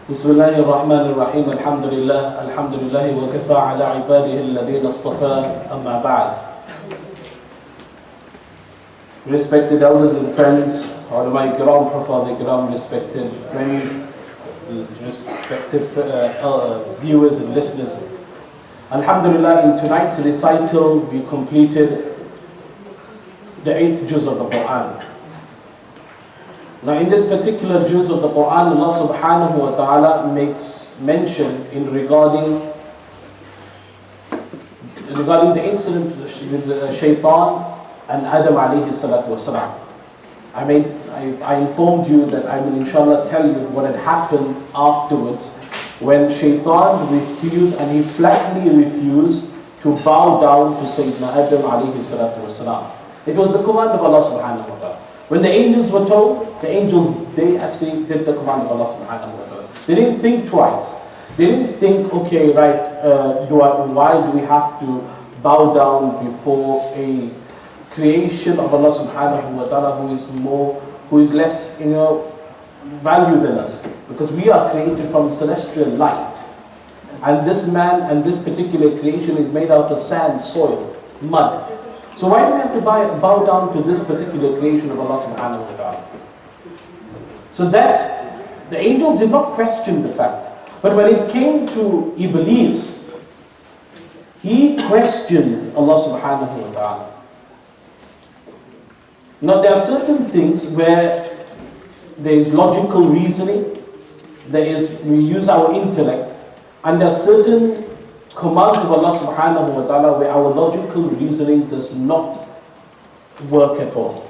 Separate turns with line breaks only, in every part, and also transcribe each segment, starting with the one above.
بسم الله الرحمن الرحيم الحمد لله وكفى على عباده الذين اصطفى أما بعد. Respected elders and friends, ulama kiram, hufaz kiram, respected friends, respected viewers and listeners. Alhamdulillah, in tonight's recital we completed the 8th juz of the Quran. Now in this particular juz of the Quran, Allah subhanahu wa ta'ala makes mention in regarding the incident with the shaitan and Adam alayhi salatu wasalam. I informed you that I will inshallah tell you what had happened afterwards when shaitan refused, and he flatly refused to bow down to Sayyidina Adam alayhi salatu wasalam. It was the command of Allah subhanahu wa ta'ala. When the angels were told, the angels, they actually did the command of Allah subhanahu wa ta'ala. They didn't think twice. They didn't think, okay, right, why do we have to bow down before a creation of Allah subhanahu wa ta'ala who is less, value than us? Because we are created from celestial light. And this man and this particular creation is made out of sand, soil, mud. So why do we have to bow down to this particular creation of Allah subhanahu wa ta'ala? So the angels did not question the fact. But when it came to Iblis, he questioned Allah subhanahu wa ta'ala. Now there are certain things where there is logical reasoning, we use our intellect, and there are certain commands of Allah subhanahu wa ta'ala where our logical reasoning does not work at all.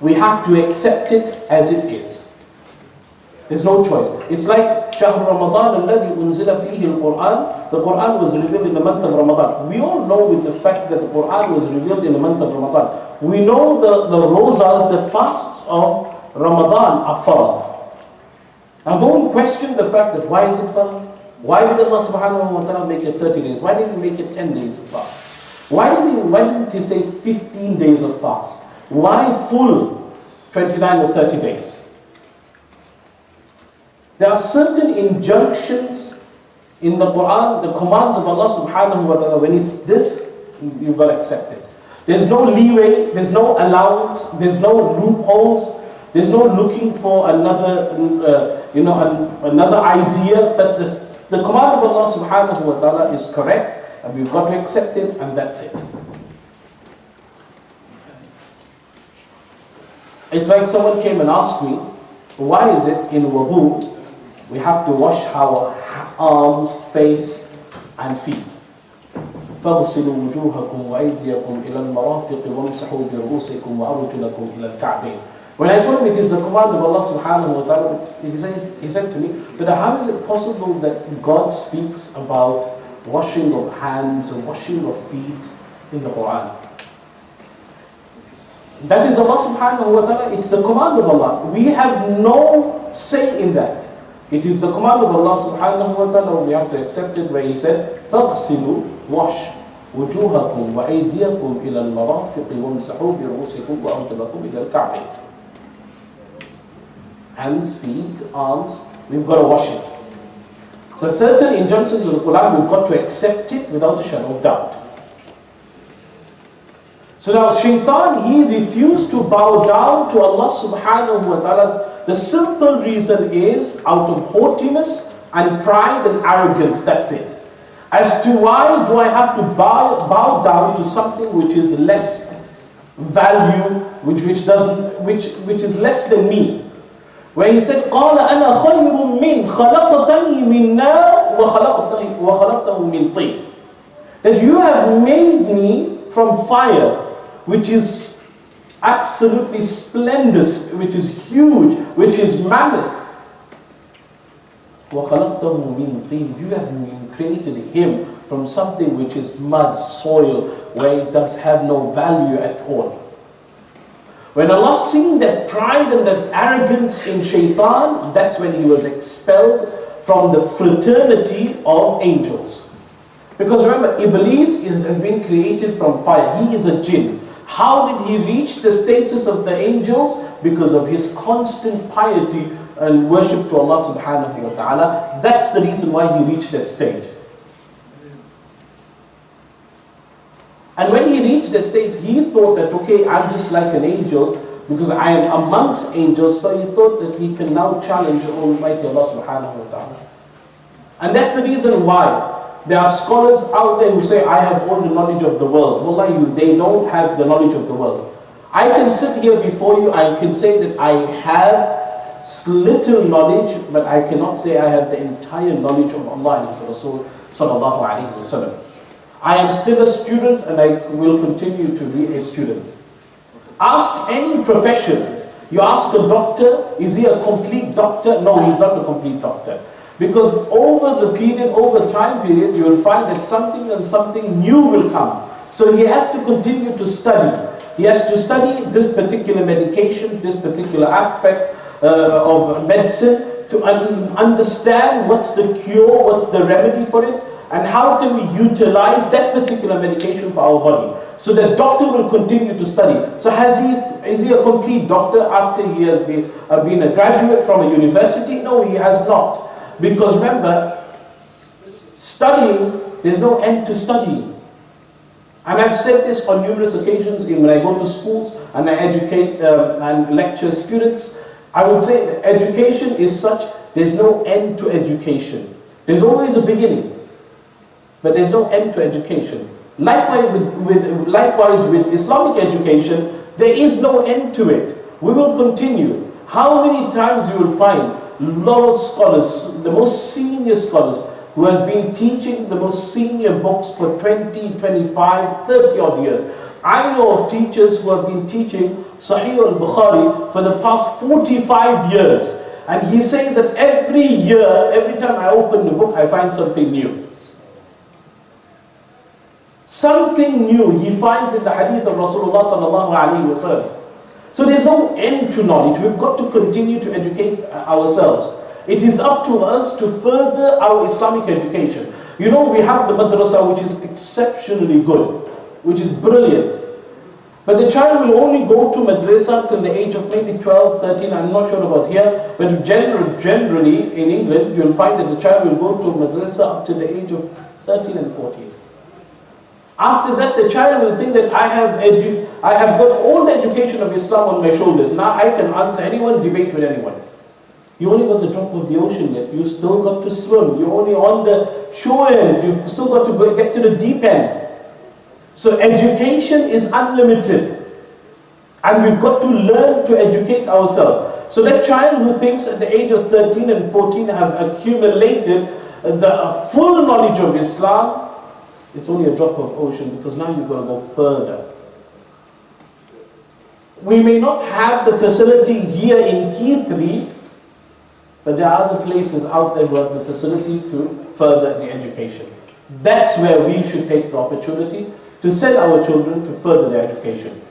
We have to accept it as it is. There's no choice. It's like شهر رمضان الذي أنزل فيه القرآن. The Quran was revealed in the month of Ramadan. We all know with the fact that the Quran was revealed in the month of Ramadan. We know the rosas, the fasts of Ramadan are fard. Now don't question the fact that why is it fard? Why did Allah subhanahu wa ta'ala make it 30 days? Why didn't He make it 10 days of fast? Why didn't He say 15 days of fast? Why full 29 or 30 days? There are certain injunctions in the Quran, the commands of Allah subhanahu wa ta'ala. When it's this, you've got to accept it. There's no leeway, there's no allowance, there's no loopholes, there's no looking for another idea. But the command of Allah subhanahu wa ta'ala is correct, and we've got to accept it, and that's it. It's like someone came and asked me, why is it in wudu we have to wash our arms, face and feet? فَاغْسِلُوا وُجُوهَكُمْ وَأَيْدِيَكُمْ إِلَى الْمَرَافِقِ وَامْسَحُوا بِرُؤُوسِكُمْ وَأَرْجُلَكُمْ إِلَى الْكَعْبَيْنِ. When I told him it is the command of Allah subhanahu wa ta'ala, he said to me, but how is it possible that God speaks about washing of hands and washing of feet in the Quran? That is Allah subhanahu wa ta'ala, it's the command of Allah. We have no say in that. It is the command of Allah subhanahu wa ta'ala, we have to accept it, where He said, فَاغْسِلُوا, wash, وُجُوهَكُمْ وَأَيْدِيَكُمْ إِلَى الْمَرَافِقِ وَامْسَحُوا بِرُؤُوسِكُمْ وَأَرْجُلَكُمْ إِلَى الْكَعْبَيْنِ. Hands, feet, arms, we've got to wash it. So certain injunctions of the Quran, we've got to accept it without a shadow of doubt. So now shaitan, he refused to bow down to Allah subhanahu wa ta'ala. The simple reason is out of haughtiness and pride and arrogance, that's it. As to why do I have to bow down to something which is less value, which is less than me? Where He said, قَالَ أَنَا خَيْرٌ مِّنْ خَلَقْتَنِي مِنْ نَارٍ وَخَلَقْتَهُ مِنْ طِينٍ. That you have made me from fire, which is absolutely splendid, which is huge, which is mammoth. وَخَلَقْتَهُ مِنْ طِينٍ. You have created him from something which is mud, soil, where it does have no value at all. When Allah seen that pride and that arrogance in shaitan, that's when he was expelled from the fraternity of angels. Because remember, Iblis has been created from fire. He is a jinn. How did he reach the status of the angels? Because of his constant piety and worship to Allah subhanahu wa ta'ala. That's the reason why he reached that stage. And when he reached that stage, he thought that, okay, I'm just like an angel because I am amongst angels. So he thought that he can now challenge Almighty Allah subhanahu wa ta'ala. And that's the reason why there are scholars out there who say, I have all the knowledge of the world. Wallahi, they don't have the knowledge of the world. I can sit here before you, I can say that I have little knowledge, but I cannot say I have the entire knowledge of Allah and His Rasul sallallahu alayhi wa sallam. I am still a student and I will continue to be a student. Ask any profession. You ask a doctor, is he a complete doctor? No, he's not a complete doctor. Because over the period, over time period, you will find that something new will come. So he has to continue to study. He has to study this particular medication, this particular aspect of medicine to understand what's the cure, what's the remedy for it, and how can we utilize that particular medication for our body. So the doctor will continue to study. So is he a complete doctor after he has been a graduate from a university? No, he has not. Because remember, studying, there's no end to studying. And I've said this on numerous occasions when I go to schools and I educate and lecture students. I would say that education is such, there's no end to education. There's always a beginning, but there's no end to education. Likewise with Islamic education, there is no end to it. We will continue. How many times you will find a lot of scholars, the most senior scholars, who has been teaching the most senior books for 20, 25, 30 odd years. I know of teachers who have been teaching Sahih al-Bukhari for the past 45 years. And he says that every year, every time I open the book, I find something new. Something new he finds in the hadith of Rasulullah sallallahu alayhi wa sallam. So there's no end to knowledge. We've got to continue to educate ourselves. It is up to us to further our Islamic education. You know, we have the madrasa, which is exceptionally good, which is brilliant. But the child will only go to madrasa till the age of maybe 12, 13, I'm not sure about here, but generally in England, you'll find that the child will go to madrasa up to the age of 13 and 14. After that, the child will think that I have got all the education of Islam on my shoulders. Now I can answer anyone, debate with anyone. You only got the drop of the ocean yet. You still got to swim. You're only on the shore end. You've still got to get to the deep end. So education is unlimited. And we've got to learn to educate ourselves. So that child who thinks at the age of 13 and 14 have accumulated the full knowledge of Islam, it's only a drop of ocean, because now you've got to go further. We may not have the facility here in Kithri, but there are other places out there who have the facility to further the education. That's where we should take the opportunity to send our children to further their education.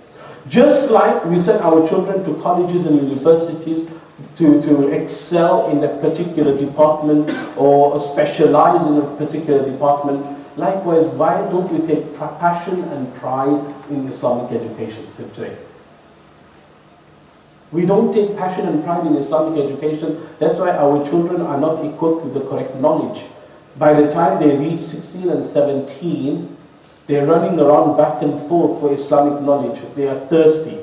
Just like we send our children to colleges and universities to excel in a particular department or specialize in a particular department, likewise, why don't we take passion and pride in Islamic education today? We don't take passion and pride in Islamic education. That's why our children are not equipped with the correct knowledge. By the time they reach 16 and 17, they're running around back and forth for Islamic knowledge. They are thirsty.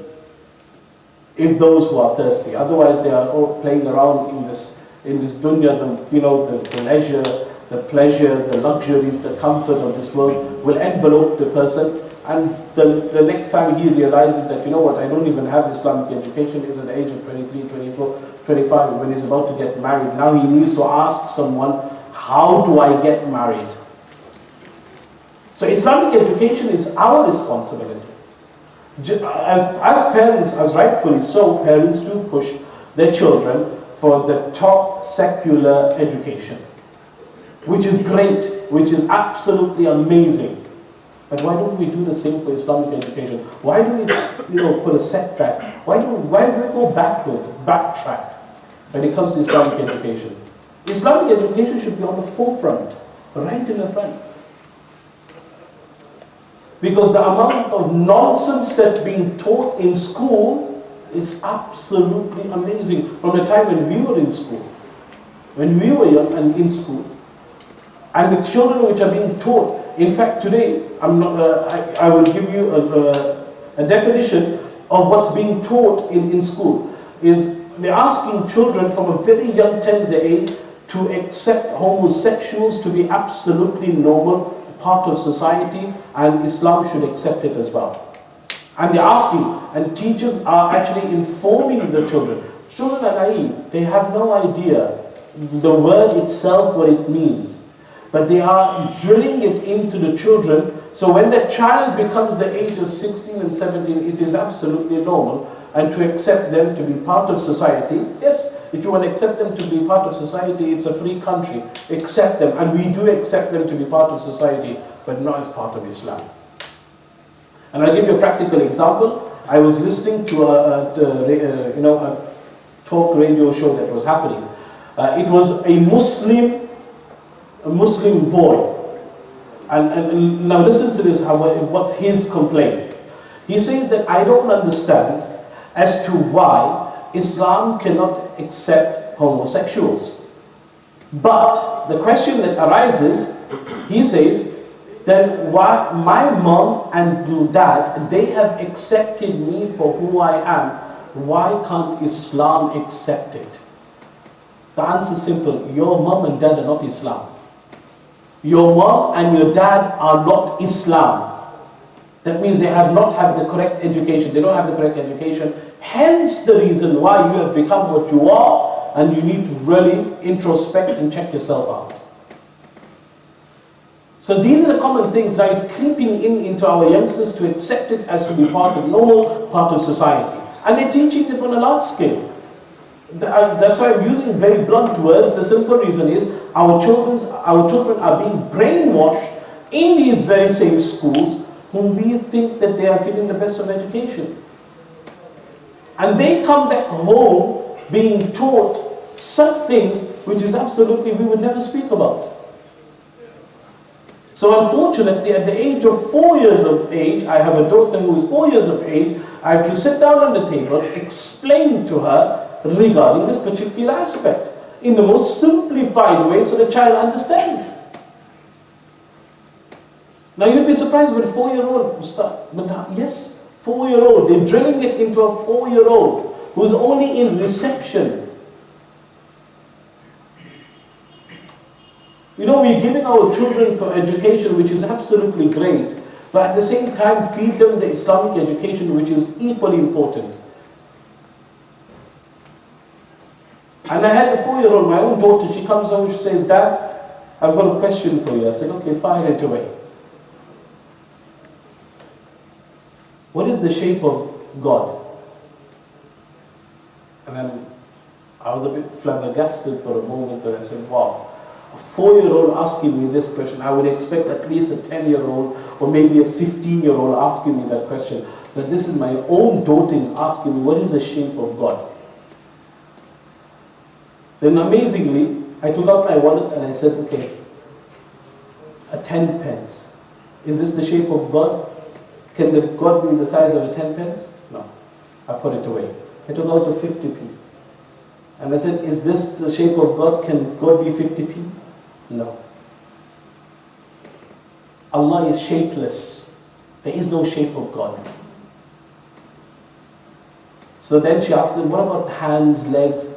If those who are thirsty. Otherwise, they are all playing around in this dunya, the leisure, the pleasure, the luxuries, the comfort of this world will envelope the person. And the next time he realizes that, you know what, I don't even have Islamic education, is at the age of 23, 24, 25, when he's about to get married. Now he needs to ask someone, how do I get married? So Islamic education is our responsibility. As parents, as rightfully so, parents do push their children for the top secular education, which is great, which is absolutely amazing. But why don't we do the same for Islamic education? Why do we put a setback? Why do we go backwards, backtrack when it comes to Islamic education? Islamic education should be on the forefront, right in the front. Because the amount of nonsense that's being taught in school It's absolutely amazing. From the time when we were in school, when we were young and in school, and the children which are being taught. In fact, today I will give you a definition of what's being taught in school. Is they're asking children from a very young tender age to accept homosexuals to be absolutely normal part of society, and Islam should accept it as well. And they're asking, and teachers are actually informing the children. Children are naive, they have no idea the word itself, what it means. But they are drilling it into the children, so when the child becomes the age of 16 and 17, it is absolutely normal, and to accept them to be part of society. Yes, if you want to accept them to be part of society, it's a free country. Accept them, and we do accept them to be part of society, but not as part of Islam. And I'll give you a practical example. I was listening to a talk radio show that was happening. It was a Muslim boy. And now listen to this, what's his complaint. He says that I don't understand as to why Islam cannot accept homosexuals. But the question that arises, he says, then why my mom and dad, they have accepted me for who I am. Why can't Islam accept it? The answer is simple. Your mom and dad are not Islam. Your mom and your dad are not Islam. That means they have not had the correct education. They don't have the correct education. Hence the reason why you have become what you are, and you need to really introspect and check yourself out. So these are the common things that is creeping into our youngsters to accept it as to be part of normal, part of society. And they're teaching it on a large scale. That's why I'm using very blunt words. The simple reason is our children are being brainwashed in these very same schools whom we think that they are giving the best of education. And they come back home being taught such things which is absolutely we would never speak about. So unfortunately, at the age of 4 years of age, I have a daughter who is 4 years of age, I have to sit down on the table, explain to her regarding this particular aspect in the most simplified way so the child understands. Now you'd be surprised with a 4-year-old start, but yes, 4-year-old, they're drilling it into a 4-year-old who's only in reception. You know, we're giving our children for education, which is absolutely great, but at the same time feed them the Islamic education, which is equally important. And I had a 4-year-old, my own daughter, she comes home, she says, Dad, I've got a question for you. I said, okay, fire it away. What is the shape of God? And then I was a bit flabbergasted for a moment, and I said, wow. A 4-year-old asking me this question, I would expect at least a 10-year-old or maybe a 15-year-old asking me that question. But this is my own daughter is asking me, what is the shape of God? Then amazingly, I took out my wallet and I said, okay, a 10 pence. Is this the shape of God? Can the God be the size of a 10 pence? No. I put it away. I took out a 50p. And I said, is this the shape of God? Can God be 50p? No. Allah is shapeless. There is no shape of God. So then she asked him, what about hands, legs?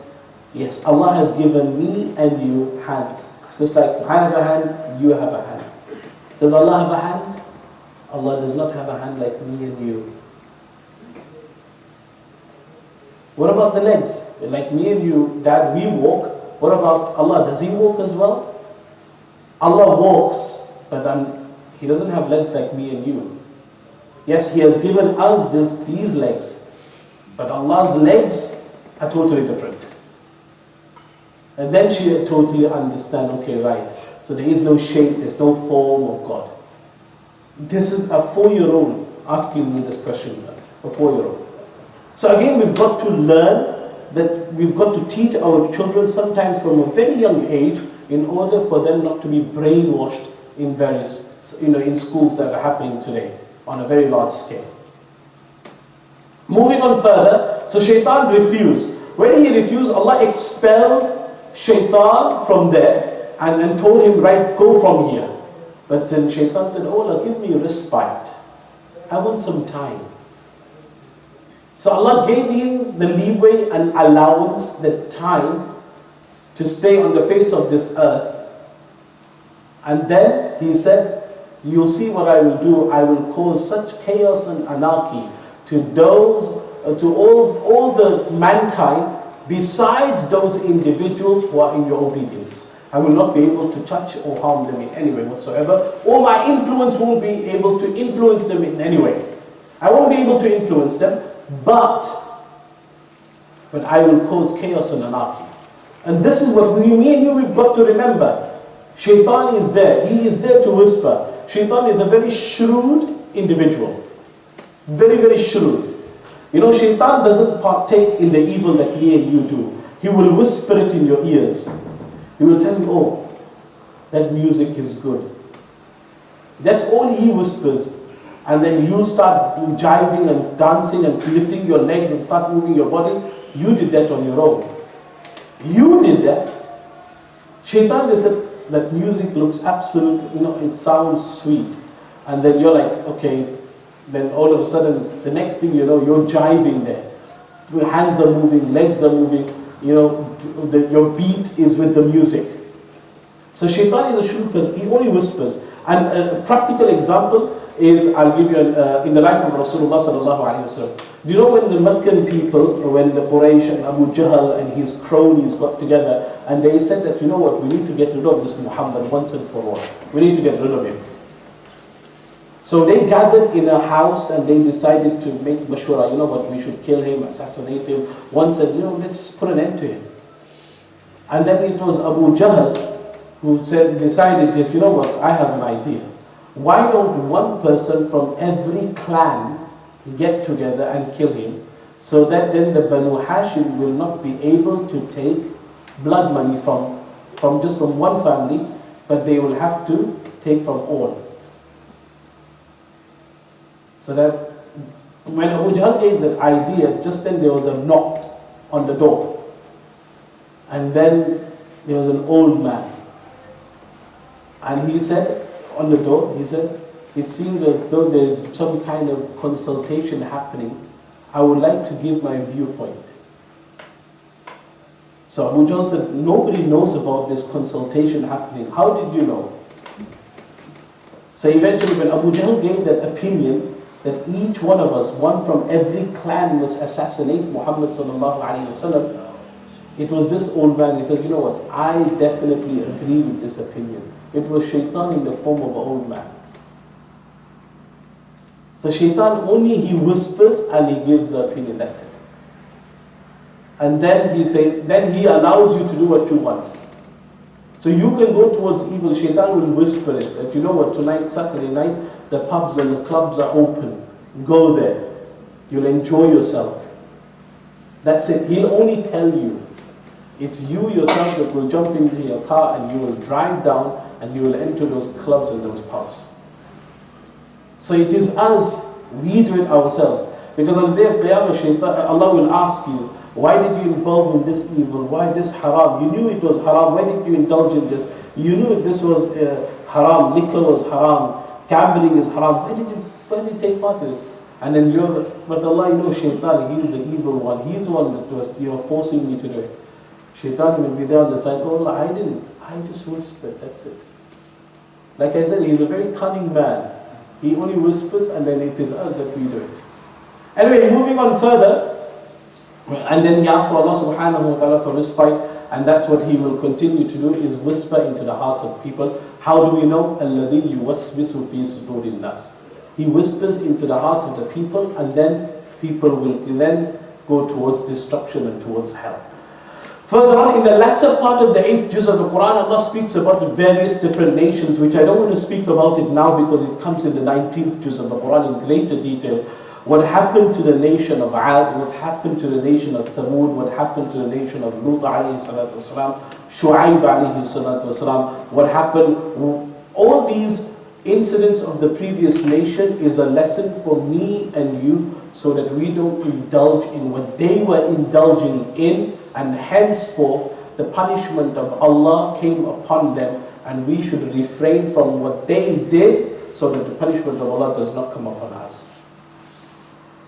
Yes, Allah has given me and you hands. Just like I have a hand, you have a hand. Does Allah have a hand? Allah does not have a hand like me and you. What about the legs? Like me and you, Dad, we walk. What about Allah? Does He walk as well? Allah walks, but He doesn't have legs like me and you. Yes, He has given us these legs, but Allah's legs are totally different. And then she totally understand, okay, right. So there is no shape, there's no form of God. This is a 4-year-old asking me this question, a 4-year-old. So again, we've got to learn that we've got to teach our children sometimes from a very young age in order for them not to be brainwashed in various, in schools that are happening today on a very large scale. Moving on further, so Shaitan refused. When he refused, Allah expelled Shaitan from there and told him, right, go from here. But then Shaitan said, oh Allah, give me respite. I want some time. So Allah gave him the leeway and allowance, the time to stay on the face of this earth. And then he said, you'll see what I will do. I will cause such chaos and anarchy to those, to all the mankind, besides those individuals who are in your obedience. I will not be able to touch or harm them in any way whatsoever, or my influence won't be able to influence them in any way. I won't be able to influence them, but I will cause chaos and anarchy. And this is what me and you, we've got to remember. Shaitan is there. He is there to whisper. Shaitan is a very shrewd individual. Very, very shrewd. You know, Shaitan doesn't partake in the evil that me and you do. He will whisper it in your ears. He will tell you, oh, that music is good. That's all he whispers. And then you start jiving and dancing and lifting your legs and start moving your body. You did that on your own. You did that. Shaitan just said, that music looks absolute, you know, it sounds sweet. And then you're like, okay, then all of a sudden, the next thing you know, you're jiving there. Your hands are moving, legs are moving, you know, your beat is with the music. So Shaitan is a shrewd person, he only whispers. And a practical example is, I'll give you in the life of Rasulullah sallallahu alayhi wa sallam. Do you know when the Meccan people, when the Quraysh and Abu Jahl and his cronies got together and they said that, you know what, we need to get rid of this Muhammad once and for all. We need to get rid of him. So they gathered in a house and they decided to make mashwara, you know what, we should kill him, assassinate him. One said, you know, let's put an end to him. And then it was Abu Jahl who decided that, you know what, I have an idea. Why don't one person from every clan get together and kill him, so that then the Banu Hashim will not be able to take blood money from just from one family, but they will have to take from all. So that when Abu Jahl gave that idea, just then there was a knock on the door. And then there was an old man. And he said, on the door, he said, it seems as though there's some kind of consultation happening. I would like to give my viewpoint. So Abu Jahl said, nobody knows about this consultation happening. How did you know? So eventually when Abu Jahl gave that opinion, that each one of us, one from every clan must assassinate Muhammad sallallahu alayhi wa sallam, it was this old man, he said, you know what, I definitely agree with this opinion. It was Shaitan in the form of an old man. So Shaitan only he whispers and he gives the opinion, that's it. And then he allows you to do what you want. So you can go towards evil, Shaitan will whisper it, that you know what, tonight, Saturday night, the pubs and the clubs are open. Go there. You'll enjoy yourself. That's it. He'll only tell you. It's you yourself that will jump into your car and you will drive down and you will enter those clubs and those pubs. So it is us, we do it ourselves. Because on the day of Qiyamah, Shaitan, Allah will ask you, why did you involve in this evil? Why this haram? You knew it was haram. Why did you indulge in this? You knew this was haram, liquor was haram, gambling is haram. Why did you take part in it? And then but Allah, you know, Shaitan, he is the evil one. He's the one that was forcing me to do it. Shaitan will be there on the side, oh Allah, I didn't. I just whispered, that's it. Like I said, he's a very cunning man. He only whispers and then it is us that we do it. Anyway, moving on further, and then he asked for Allah subhanahu wa ta'ala for respite, and that's what he will continue to do, is whisper into the hearts of people. How do we know? الَّذِي يُوَسْوِسُ فِي صُدُورِ النَّاسِ. He whispers into the hearts of the people, and then people will then go towards destruction and towards hell. Further on, in the latter part of the 8th juz of the Quran, Allah speaks about the various different nations, which I don't want to speak about it now because it comes in the 19th juz of the Quran in greater detail. What happened to the nation of Ad, what happened to the nation of Thamud, what happened to the nation of Lut alayhi salatu wasalam, Shu'aib alayhi salatu wasalam, what happened, all these incidents of the previous nation is a lesson for me and you so that we don't indulge in what they were indulging in, and henceforth the punishment of Allah came upon them, and we should refrain from what they did so that the punishment of Allah does not come upon us.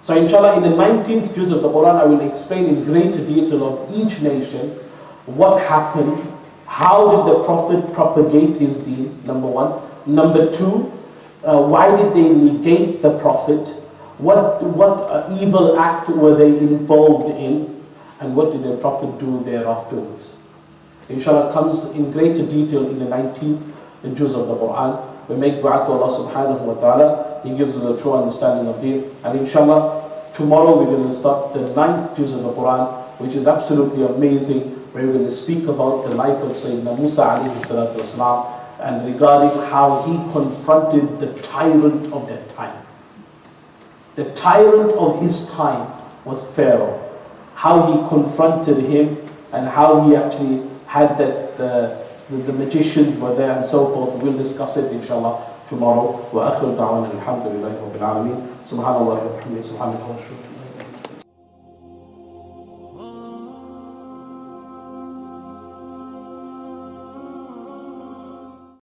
So inshallah, in the 19th juz of the Quran, I will explain in greater detail of each nation what happened, how did the Prophet propagate his deen, number one. Number two, why did they negate the Prophet? What evil act were they involved in? And what did the Prophet do thereafterwards? Inshallah, comes in greater detail in the 19th juz of the Quran. We make dua to Allah subhanahu wa ta'ala. He gives us a true understanding of deen. And inshallah, tomorrow we're going to start the 9th juz of the Quran, which is absolutely amazing, where we're going to speak about the life of Sayyidina Musa alayhi salatu wasalam, and regarding how he confronted the tyrant of that time. The tyrant of his time was Pharaoh. How he confronted him, and how he actually had that the magicians were there and so forth. We'll discuss it inshallah tomorrow. Wa akhir da'wana alhamdulillahi rabbil alameen. Subhanallah wa bihamdihi subhanallahi wa bihamdihi.